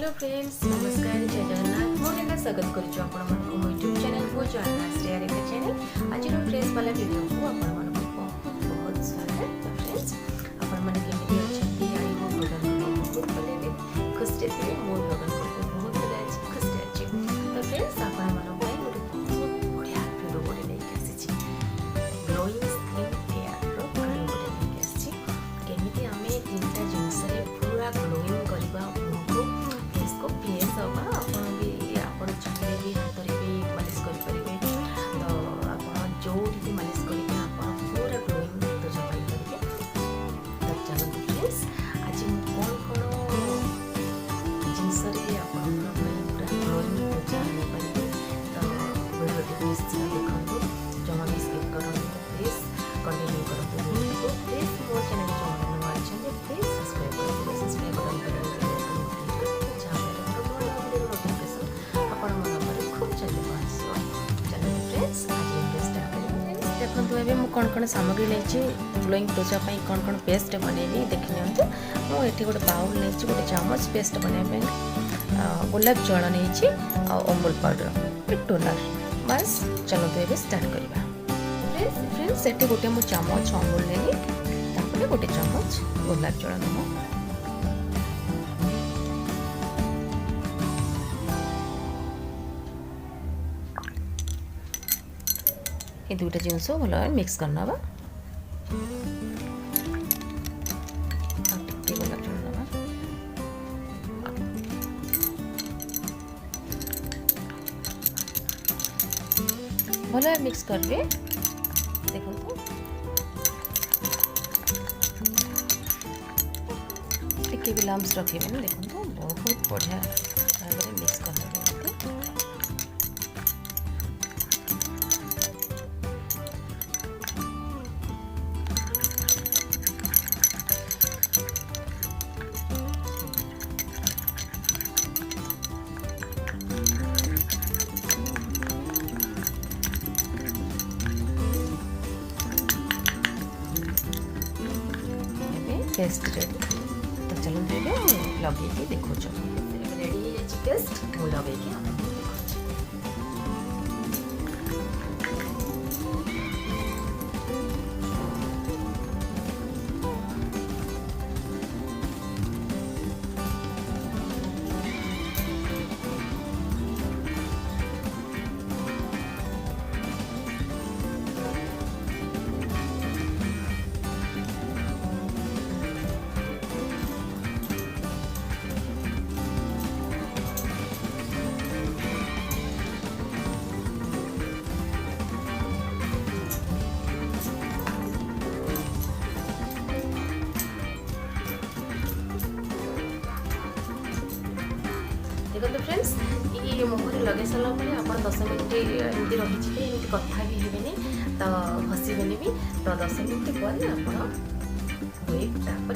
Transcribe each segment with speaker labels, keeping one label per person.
Speaker 1: Hello friends नमस्कार जय जगन्नाथ मोरेना स्वागत करुछु आपण मन को यूट्यूब चैनल को जाना श्रेया रेखा चैनल आज रो फ्रेश वाला वीडियो को आपण मन को बहुत बहुत स्वागत तो फ्रेंड्स आपण मन केमिति अछंती आई हो भगवान को बहुत भले खुश रे मोर भगवान को बहुत भले अछि खुश रे अछि तो फ्रेंड्स आपण मन को बहुत बढ़िया वीडियो बोले नै आसी ग्लोइंग स्किन केयर रो वीडियो बोले नै आसी केमिति हमें तीनटा जिंस रे पूरा ग्लोइंग करबा को फेस होगा आपण भी आपण छाले भी हाथ रे भी मालिश कर परिबे तो आपण जो रीति मालिश करिके आपण पूरा ग्लोइंग तो सफाई करिके तो चलो फ्रेंड्स आज कोन कोन जिंस रे आपण पूरा ग्लोइंग तो जाने परिबे तो वीडियो टिप देखंतु जमा भी स्किप करंतु प्लीज कंटिन्यू करंतु वीडियो को प्लीज मोर चैनल जो नवा अछन प्लीज सब्सक्राइब करंतु सब्सक्राइब करंतु देखो ये कौन कौन सामग्री नहीं ग्लोइंग त्वचा कौन कौन पेस्ट बनैबी देखी नि मुझे गोटे बाउल नहीं गोटे चामच पेस्ट बनवाई गोलाप जल नहीं अमूल पाउडर टोनर बस चलते ये स्टार्ट करवा फ्रेंड्स से गोटे मु चामच अमूल नहीं गोटे चामच गोलाप जल नम ये दुईटा जिनस भल मिक्स करना भल मिक्स करबे देखो टिके भी लम्स रखे देखो बहुत बढ़िया भाव मिक्स करना पेस्ट रेडी तो चलो लगे देखो रेडी पेस्ट मु लगे देखो फ्रेंड्स ये मुहर लगे सारापर आप 10 मिनट एमती रही एमती कथा भी हेनी तो हसबे भी तो 10 मिनट पर आप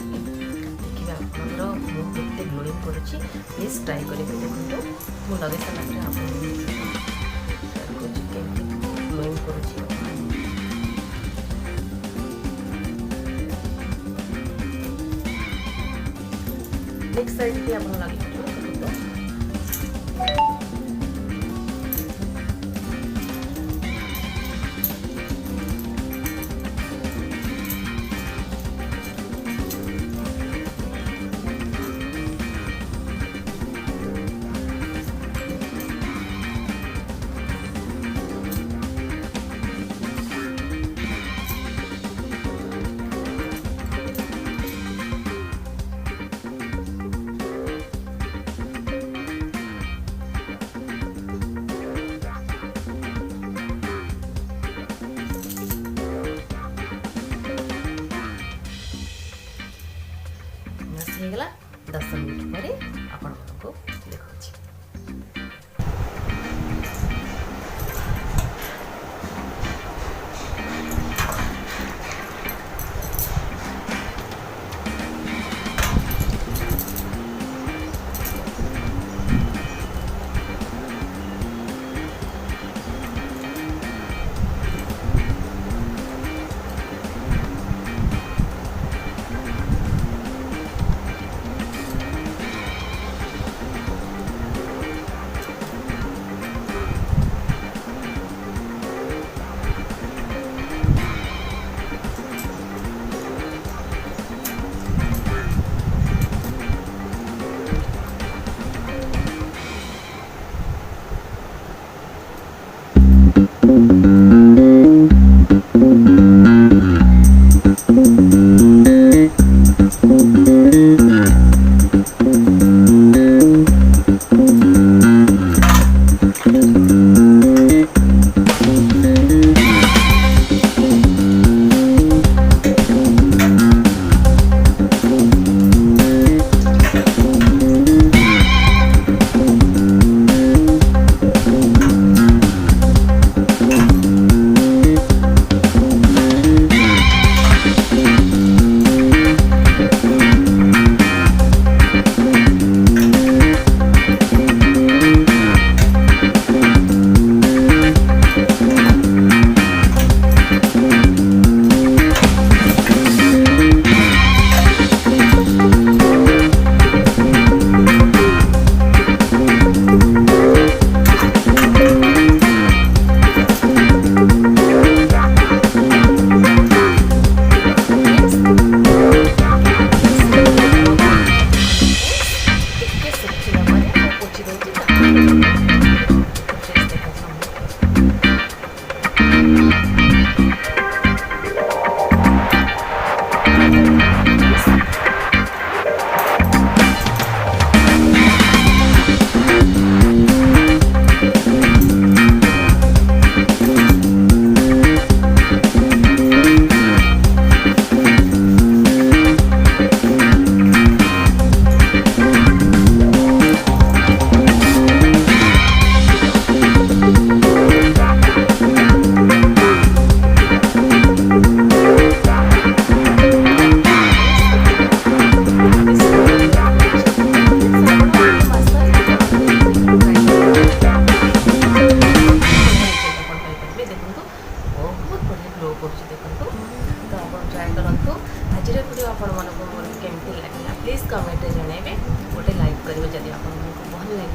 Speaker 1: देखिए आपंकर मुँह केते ग्लोइंग करुच्ची प्लीज ट्राए करेंगे देखो मुझे लगे सारापर आप ग्लोइंग करुच्ची नेक्स्ट साइड भी आप लगे ହେଇଗଲା 10 ମିନିଟ୍ ପରେ ଆପଣମାନଙ୍କୁ ଦେଖାଉଛି।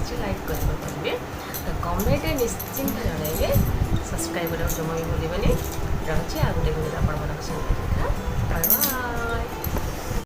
Speaker 1: चाहिए लाइक करेंगे तो कमेंट निश्चिंत जनइबे सब्सक्राइब जमा भी भूलें रही आ गोटे वीडियो आप देखा बाय बाय।